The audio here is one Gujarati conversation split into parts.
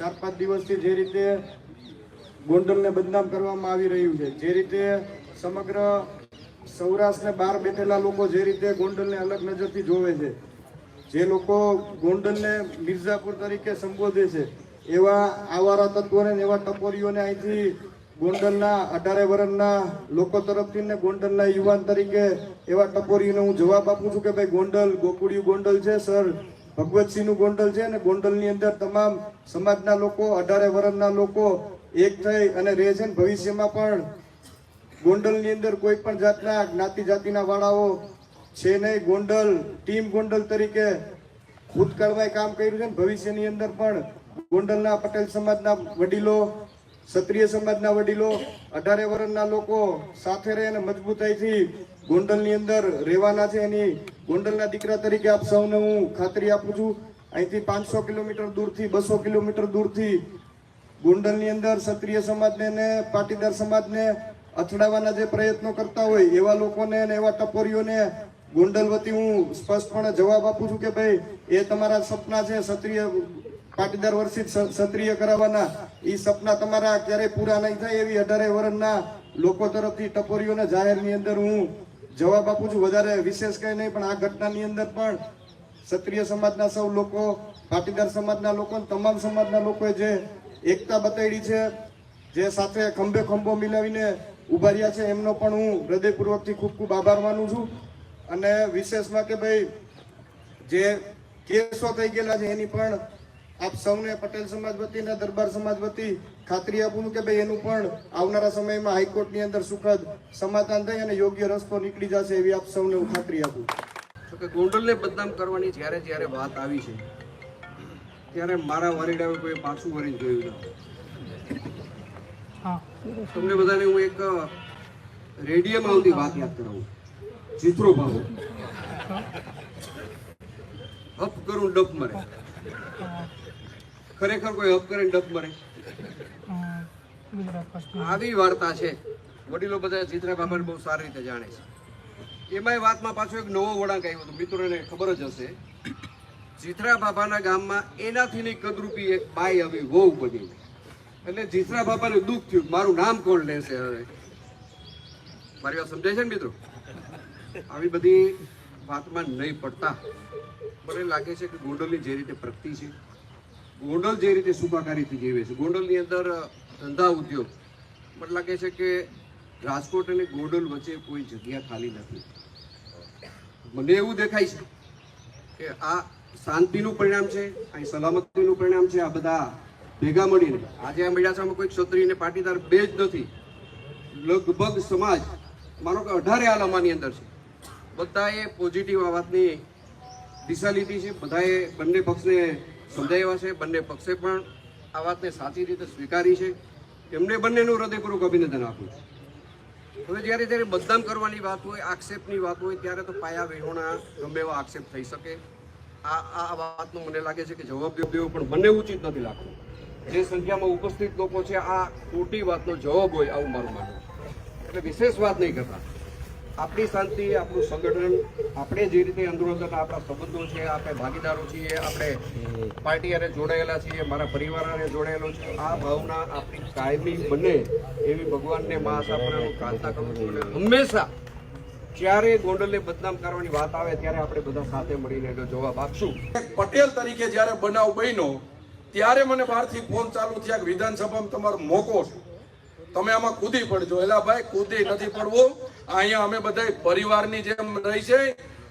4-5 દિવસથી જે રીતે ગોંડલને બદનામ કરવામાં આવી રહ્યું છે, જે રીતે સમગ્ર સૌરાષ્ટ્રને બહાર બેઠેલા લોકો જે રીતે ગોંડલને અલગ નજરથી જોવે છે, જે લોકો ગોંડલને મિર્ઝાપુર તરીકે સંબોધે છે, એવા આવારા તત્વોને એવા ટપોરીઓને અહીંથી ગોંડલના 18 વર્ષના લોકો તરફથી ને ગોંડલના યુવાન તરીકે એવા ટપોરીઓને હું જવાબ આપું છું કે ભાઈ ગોંડલ ગોકુળિયું ગોંડલ છે સર, ભગવતસિંહનું ગોંડલ છે અને ગોંડલની અંદર તમામ સમાજના લોકો 18 વર્ષના લોકો એક થઈ અને રહે છે. ભવિષ્યમાં પણ ગોંડલની અંદર કોઈ પણ જાતના જ્ઞાતિ જાતિના વાળાઓ છે નહીં. ગોંડલ ટીમ ગોંડલ તરીકે ભૂતકાળમાં કામ કર્યું છે. ભવિષ્યની અંદર પણ ગોંડલના પટેલ સમાજના વડીલો, ક્ષત્રિય સમાજના વડીલો, 18 વર્ષના લોકો સાથે રહી અને મજબૂતાઈથી ગોંડલની અંદર રહેવાના છે. એની ગોંડલના દીકરા તરીકે આપ સૌને હું ખાતરી આપું છું. અહીંથી 500 કિલોમીટર દૂરથી 200 કિલોમીટર દૂરથી ગોંડલની અંદર ક્ષત્રિય સમાજને ને પાટીદાર સમાજને અથડાવવાના જે પ્રયત્નો કરતા હોય એવા લોકોને અને એવા ટપોરીઓને ગોંડલ વતી હું સ્પષ્ટપણે જવાબ આપું છું કે ભાઈ એ તમારા સપના છે ક્ષત્રિય પાટીદાર વર્ષિત ક્ષત્રિય કરાવવાના, એ સપના તમારા ક્યારેય પૂરા નહીં થાય એવી 18 વર્ષના લોકો તરફથી ટપોરીઓને જાહેરની અંદર હું જવાબ આપું છું. વધારે વિશેષ કંઈ નહીં, પણ આ ઘટનાની અંદર પણ ક્ષત્રિય સમાજના સૌ લોકો, પાટીદાર સમાજના લોકો, તમામ સમાજના લોકોએ જે એકતા બતાવી છે, જે સાથે ખંભે ખંભો મિલાવીને ઉભા રહ્યા છે, એમનો પણ હું હૃદયપૂર્વકથી ખૂબ ખૂબ આભાર માનું છું. અને વિશેષમાં કે ભાઈ જે કેસો થઈ ગયેલા છે એની પણ આપ સૌને પટેલ સમાજ વતી અને દરબાર સમાજ વતી ખાતરી આપું છું કે ભાઈ એનું પણ આવનારા સમયમાં હાઈકોર્ટની અંદર સુખદ સમાધાન થઈ અને યોગ્ય રસ્તો નીકળી જશે એવી આપ સૌને હું ખાતરી આપું છું. કે ગોંડલને બદનામ કરવાની જ્યારે વાત આવી છે ત્યારે મારા વરીડાએ કોઈ પાછું વળીને જોયું નથી. તમને બધાને હું એક રેડિયોમાં આવતી વાત યાદ કરાવું. ચિત્રો ભાવો હપ કરું ડપ મરે. ખરેખર કોઈ હપ કરે ડપ મરે? આવી વાર્તા છે. વડીલો બધા ચિત્રા બાબાને બહુ સારી રીતે જાણે છે. એમાંય વાતમાં પાછો એક નવો વળાંક આવ્યો હતો. મિત્રોને ખબર જ હશે, જીથરા બાબાના ગામમાં એનાથી ની કદરૂપી એક બાઈ આવી વહુ બની. એટલે જીથરા બાબાને દુઃખ થયું, મારું નામ કોણ લેશે હવે? મારી વાત સમજાય છે ને મિત્રો? આવી બધી વાતમાં નહીં પડતા મને લાગે છે કે ગોંડલની જે રીતે પ્રગતિ છે, ગોંડલ જે રીતે સુખાકારીથી જીવે છે, ગોંડલની અંદર ધંધા ઉદ્યોગ, મને લાગે છે કે રાજકોટ અને ગોંડલ વચ્ચે કોઈ જગ્યા ખાલી નથી. મને એવું દેખાય છે કે આ શાંતિનું પરિણામ છે, અહીં સલામતીનું પરિણામ છે. આ બધા ભેગા મળીને આજે આ મેળાસામાં કોઈ ક્ષત્રિય અને પાટીદાર બે જ નથી, લગભગ સમાજ માનો કે 18 આલામાની અંદર છે. બધાએ પોઝિટિવ આ વાતની દિશા લીધી છે, બધાએ બંને પક્ષને સમજાવ્યા છે, બંને પક્ષે પણ આ વાતને સાચી રીતે સ્વીકારી છે. એમને બંનેનું હૃદયપૂર્વક અભિનંદન આપું છું. હવે જ્યારે બદનામ કરવાની વાત હોય, આક્ષેપની વાત હોય, ત્યારે તો પાયા વિહોણા ગમે એવા આક્ષેપ થઈ શકે. આ વાતનો મને લાગે છે કે જવાબ દેવો પણ મને ઉચિત નથી લાગતો. જે સંખ્યામાં ઉપસ્થિત લોકો છે, આ ખોટી વાતનો જવાબ હોય આવું મારું માનવું. એટલે વિશેષ વાત નહીં કરતા. આપણી શાંતિ, આપણું સંગઠન, આપણે જે રીતે અંદરોઅંદર આપણા સંબંધો છે, આપણે ભાગીદારો છીએ, આપણે પાર્ટી હારે જોડાયેલા છીએ, મારા પરિવાર હારે જોડાયેલો છે, આ ભાવના આપણી કાયમી બને એવી ભગવાનને મા આશાપુરાની પ્રાર્થના કરું છું. અને હંમેશા જ્યારે ગોંડલને બદનામ કરવાની વાત આવે ત્યારે આપણે બધા સાથે મળીને એનો જવાબ આપશું. પટેલ તરીકે જ્યારે બનાવ બન્યો ત્યારે મને બહારથી ફોન ચાલુ થયા કે વિધાનસભામાં તમારો મોકો છે, તમે આમાં કૂદી પડજો. એલા ભાઈ, કૂદી નથી પડવું. અહીંયા અમે બધા પરિવારની જેમ રહી છે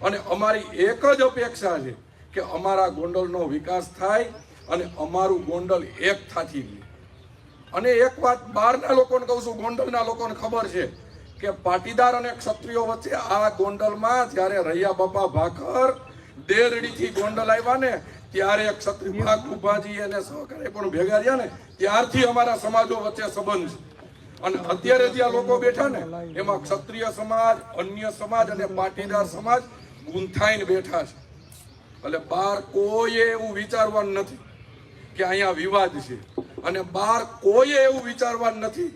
અને અમારી એક જ અપેક્ષા છે કે અમારા ગોંડલનો વિકાસ થાય અને અમારું ગોંડલ એક થાથી રહે. અને એક વાત બહારના લોકોને કહું છું, ગોંડલના લોકોને ખબર છે કે પાટીદાર અને ક્ષત્રિયો વચ્ચે આ ગોંડલમાં જ્યારે રૈયા બાપા ભાખર દેરડીથી ગોંડલ આવ્યા ને ત્યારે ક્ષત્રિય ભાગુભાજી અને સહકારે પણ ભેગા રહ્યા ને ત્યારથી અમારા સમાજો વચ્ચે સંબંધ છે. અને અત્યારે જે આ લોકો બેઠા ને એમાં ક્ષત્રિય સમાજ, અન્ય સમાજ અને પાટીદાર સમાજ ગૂંથાઈને બેઠા છે. એટલે બહાર કોઈએ એવું વિચારવાનું નથી કે અહીંયા વિવાદ છે, અને બહાર કોઈએ એવું વિચારવાનું નથી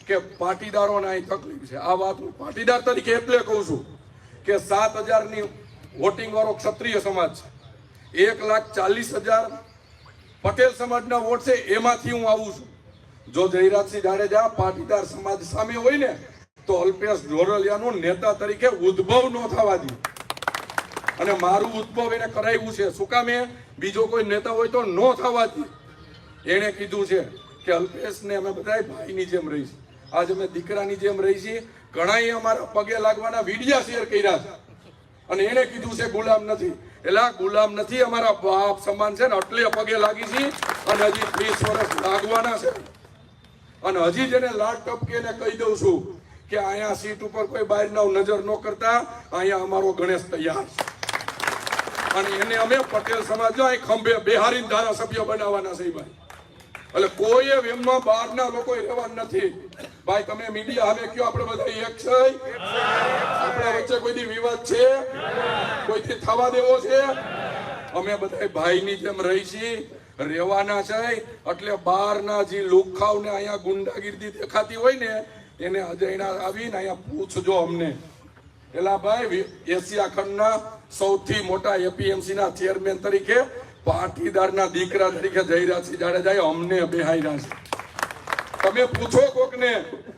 કે પાટીદારોને અહીં તકલીફ છે. આ વાત હું પાટીદાર તરીકે એટલે કહું છું કે 7,000ની વોટિંગ વાળો ક્ષત્રિય સમાજ છે, 1,40,000 પટેલ સમાજના વોટ છે એમાંથી હું આવું છું. જો જયરાજસિંહ જાડેજા પાટીદાર સમાજ સામે હોય ને તો અલ્પેશ ઢોરલિયાનું નેતા તરીકે ઉદ્ભવ ન થવા દે. અને મારું ઉદ્ભવ એને કરાવ્યું છે. શું કામ? બીજો કોઈ નેતા હોય તો ન થવા દે. એણે કીધું છે કે અલ્પેશને અમે બધા ભાઈની જેમ રહી છીએ. આજ અમે દીકરાની જેમ રહી છીએ. ઘણાએ અમારા પગે લાગવાના વિડિયા શેર કર્યા છે અને એને કીધું છે ગુલામ નથી. એટલે ગુલામ નથી, અમારા બાપ સમાન છે ને એટલે પગે લાગી છે અને હજી 30 વર્ષ લાગવાના છે. અને હજી જેને લાડ ટપકે કહી દઉં છું કે અહીંયા સીટ ઉપર કોઈ બહારના નજર ન કરતા, અહીંયા અમારો ગણેશ તૈયાર છે. અને એને અમે પટેલ સમાજ જો અહીં ખંભે બેહારીને ધારાસભ્ય બનાવવાના છે ભાઈ. એટલે કોઈ એમમાં બહારના લોકો રહેવાના નથી ભાઈ. તમે મીડિયા હવે કયો આપણે બધા એક છે? આપણા વચ્ચે કોઈ વિવાદ છે? કોઈથી થવા દેવો છે? અમે બધા ભાઈની જેમ રહી છીએ, રહેવાના છે. એટલે બહારના જે લુખાવને અહીંયા ગુંડાગીરી દેખાતી હોય ને એને અજયના આવીને અહીંયા પૂછજો અમને. એલા ભાઈ, એશિયા ખંડના સૌથી મોટા એપીએમસી ના ચેરમેન તરીકે, પાટીદારના દીકરા તરીકે જયરાજસિંહ જાડેજાએ અમને બેહાર્યા છે. તમે પૂછો કોકને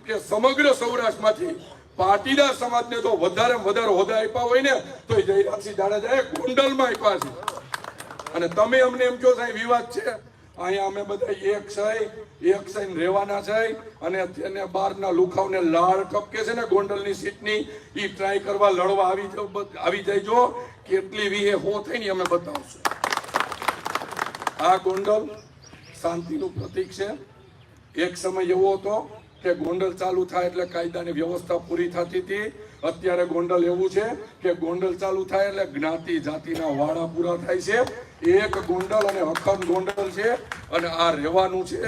કે સમગ્ર સૌરાષ્ટ્રમાંથી પાટીદાર સમાજને તો વધારે હોદ્દા આપ્યા હોય ને તો જયરાજસિંહ જાડેજાએ ગોંડલમાં આપ્યા છે. અને તમે અમને એમ કહો સાહેબ વિવાદ છે. અહીંયા અમે બધા એક સહીને રહેવાના છે. અને તેને બહારના લુખાવને લાળ ટપકે છે ને ગોંડલની સીટની, ઈ ટ્રાય કરવા લડવા આવી જઈજો. કેટલી વીહે હો થઈને અમે બતાવશું. આ ગોંડલ શાંતિનું પ્રતીક છે. એક સમય એવો હતો કે ગોંડલ ચાલુ થાય એટલે કાયદાની વ્યવસ્થા પૂરી થતી હતી. અત્યારે ગોંડલ એવું છે કે ગોંડલ ચાલુ થાય એટલે જ્ઞાતિ જાતિના વાડા પૂરા થાય છે. એક ગોંડલ અને અખંડ ગોંડલ છે અને આ રહેવાનું છે.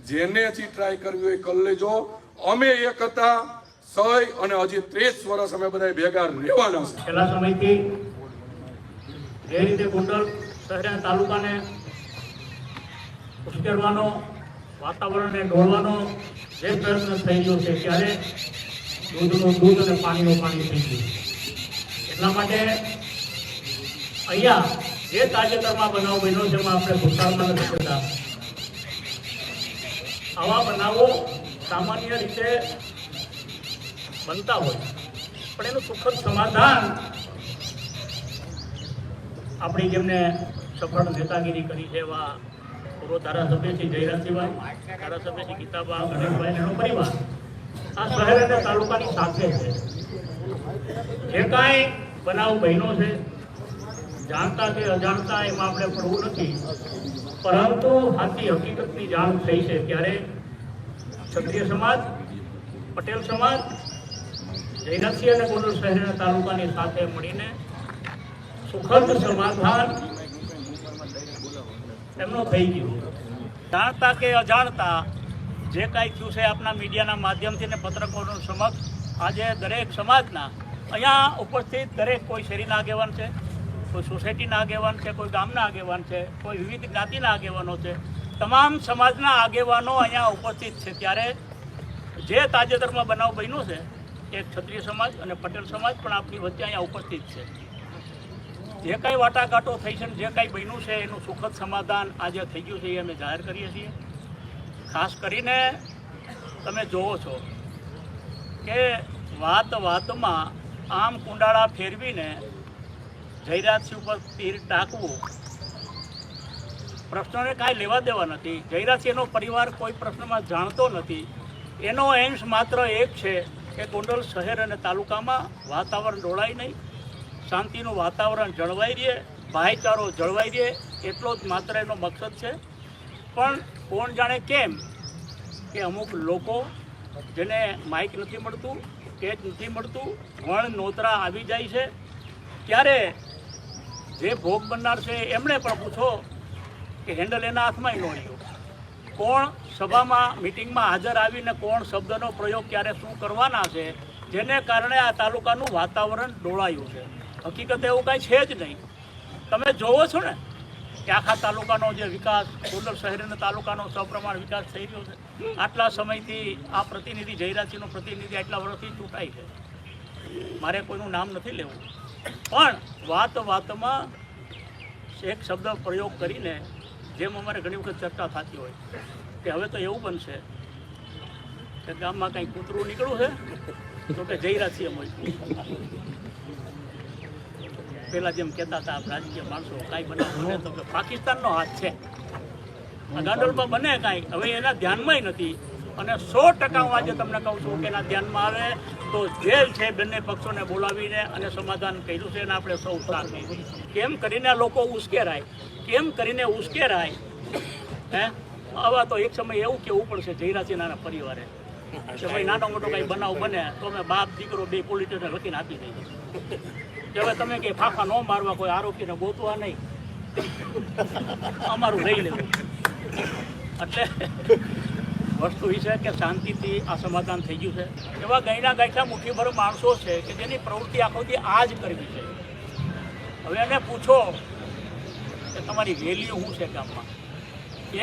જેને જે ટ્રાય કરવી હોય કરી લેજો. અમે એક હતા સહી અને હજી 30 વર્ષ અમે બધા ભેગા રહેવાના છે. છેલ્લા સમયથી જે રીતે ગોંડલ શહેર અને તાલુકાને ઉશ્કેરવાનો, વાતાવરણને ઢોળવાનો જે પ્રયત્ન થઈ ગયો છે ત્યારે દૂધનું દૂધ અને પાણીનું પાણી થઈ ગયું. એટલા માટે અહીંયા જે તાજેતરમાં બનાવ બન્યો છે એમાં આપણે ભૂતકાળમાં નથી કરતા. આવા બનાવો સામાન્ય રીતે બનતા હોય પણ એનું સુખદ સમાધાન આપણી જેમને સફળ નેતાગીરી કરી છે એવા પૂર્વ ધારાસભ્ય શ્રી જયરાજસિંહભાઈ, ધારાસભ્ય શ્રી ગીતાબા, ગણેશભાઈ એનો પરિવાર આ શહેર અને તાલુકાની સાથે છે. જે કાંઈ બનાવ બન્યો છે જાણતા કે અજાણતા એમાં આપણે પડવું નથી, પરંતુ આથી હકીકતની જાણ થઈ છે ત્યારે ક્ષત્રિય સમાજ, પટેલ સમાજ, જયરાજસિંહ અને ગોંડલ શહેર અને તાલુકાની સાથે મળીને સુખદ સમાધાન એમનો થઈ ગયું. જાણતા કે અજાણતા જે કાંઈ થયું છે આપના મીડિયાના માધ્યમથી ને પત્રકારો સમક્ષ આજે દરેક સમાજના અહીંયા ઉપસ્થિત દરેક કોઈ શેરીના આગેવાન છે, કોઈ સોસાયટીના આગેવાન છે, કોઈ ગામના આગેવાન છે, કોઈ વિવિધ જ્ઞાતિના આગેવાનો છે, તમામ સમાજના આગેવાનો અહીંયા ઉપસ્થિત છે. ત્યારે જે તાજેતરમાં બનાવ બન્યો છે એ ક્ષત્રિય સમાજ અને પટેલ સમાજ પણ આપણી વચ્ચે અહીંયા ઉપસ્થિત છે. જે કાંઈ વાટાઘાટો થઈ છે, જે કાંઈ બન્યું છે એનું સુખદ સમાધાન આજે થઈ ગયું છે એ અમે જાહેર કરીએ છીએ. ખાસ કરીને તમે જોવો છો કે વાતમાં આમ કુંડાળા ફેરવીને જયરાજસિંહ ઉપર તીર ટાંકવું, પ્રશ્નોને કાંઈ લેવા દેવા નથી. જયરાજસિંહનો પરિવાર કોઈ પ્રશ્નમાં જાણતો નથી. એનો એમ્સ માત્ર એક છે કે ગોંડલ શહેર અને તાલુકામાં વાતાવરણ ડોળાય નહીં, શાંતિનું વાતાવરણ જળવાઈ રહે, ભાઈચારો જળવાઈ રહે, એટલો જ માત્ર એનો મકસદ છે. પણ કોણ જાણે કેમ કે અમુક લોકો જેને માઇક નથી મળતું, સ્ટેજ નથી મળતું, વણ નોતરા આવી જાય છે. ત્યારે જે ભોગ બનનાર છે એમણે પણ પૂછો કે હેન્ડલ એના હાથમાં ન રહ્યો. કોણ સભામાં મિટિંગમાં હાજર આવીને કોણ શબ્દનો પ્રયોગ ક્યારે શું કરવાના છે, જેને કારણે આ તાલુકાનું વાતાવરણ ડોળાયું છે. હકીકતે એવું કાંઈ છે જ નહીં. તમે જોવો છો ને કે આખા તાલુકાનો જે વિકાસ, ગોંડલ શહેર અને તાલુકાનો સપ્રમાણ વિકાસ થઈ રહ્યો છે. આટલા સમયથી આ પ્રતિનિધિ જયરાજસિંહનો પ્રતિનિધિ આટલા વર્ષથી ચૂંટાય છે. મારે કોઈનું નામ નથી લેવું, પણ વાતમાં એક શબ્દ પ્રયોગ કરીને જેમ અમારે ઘણી વખત ચર્ચા થતી હોય કે હવે તો એવું બનશે કે ગામમાં કાંઈ કૂતરું નીકળ્યું છે તો કે જઈ રહ્યા છીએ અમે પેલા જેમ કહેતા હતા રાજકીય માણસો કાંઈ બનાવ બને તો કે પાકિસ્તાનનો હાથ છે આ ગાંડોળમાં બને કાંઈ હવે એના ધ્યાનમાં નથી અને 100% હું આજે તમને કહું છું કે એના ધ્યાનમાં આવે તો જેલ છે બંને પક્ષોને બોલાવીને અને સમાધાન કર્યું છે અને આપણે સૌ સાથ કેમ કરીને લોકો ઉશ્કેરાય કેમ કરીને ઉશ્કેરાય હે આવા તો એક સમય એવું કહેવું પડશે જયરાસિંહના પરિવારે કે ભાઈ નાનો મોટો કંઈ બનાવ બને તો અમે બાપ દીકરો બે પોલીસ સ્ટેશન લખીને આપી દઈએ કે હવે તમે કંઈ ફાંફા ન મારવા કોઈ આરોપીને ગોતવા નહીં અમારું લઈ લેવું એટલે વસ્તુ એ છે કે શાંતિથી આ સમાધાન થઈ ગયું છે એવા ગયના ગાયઠા મુઠ્ઠીભર માણસો છે કે જેની પ્રવૃત્તિ આખોથી આ જ કરવી છે હવે એને પૂછો કે તમારી વેલ્યુ શું છે ગામમાં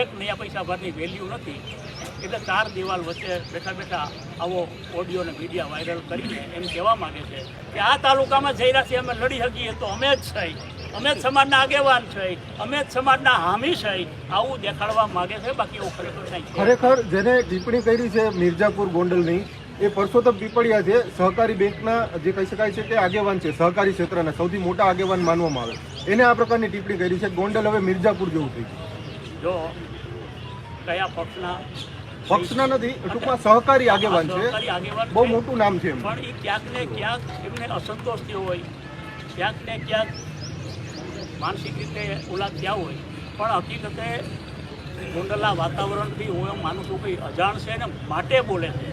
એક નયા પૈસા ભરની વેલ્યુ નથી એટલે 4 દિવાલ વચ્ચે બેઠા બેઠા આવો ઓડિયો અને મીડિયા વાયરલ કરીને એમ કહેવા માગે છે કે આ તાલુકામાં જયરાથી અમે લડી શકીએ તો અમે જ છીએ અમે જ સમાજના આગેવાન છે અમે જ સમાજના હામી છે આવું દેખાડવા માગે છે બાકી એવું ખરેખર કંઈ છે ખરેખર જેને ટિપ્પણી કરી છે મિર્ઝાપુર ગોંડલની એ પરસોત્તમ પીપળિયા છે સહકારી બેંકના જે કહી શકાય છે કે આગેવાન છે સહકારી ક્ષેત્રના સૌથી મોટા આગેવાન માનવામાં આવે એને આ પ્રકારની ટિપ્પણી કરી છે ગોંડલ હવે મિર્ઝાપુર જેવું થઈ ગયું જો કયા પક્ષના નથી ટૂંકમાં સહકારી આગેવાન છે સહકારી આગેવાન બહુ છે. મોટું નામ છે એમ પણ એ ક્યાંક ને ક્યાંક એમને અસંતોષ થયો હોય ક્યાંક ને ક્યાંક માનસિક રીતે ઓલા થયા હોય પણ હકીકતે ગોંડલના વાતાવરણથી હું એમ માનું છું કે અજાણ છે ને માટે બોલે છે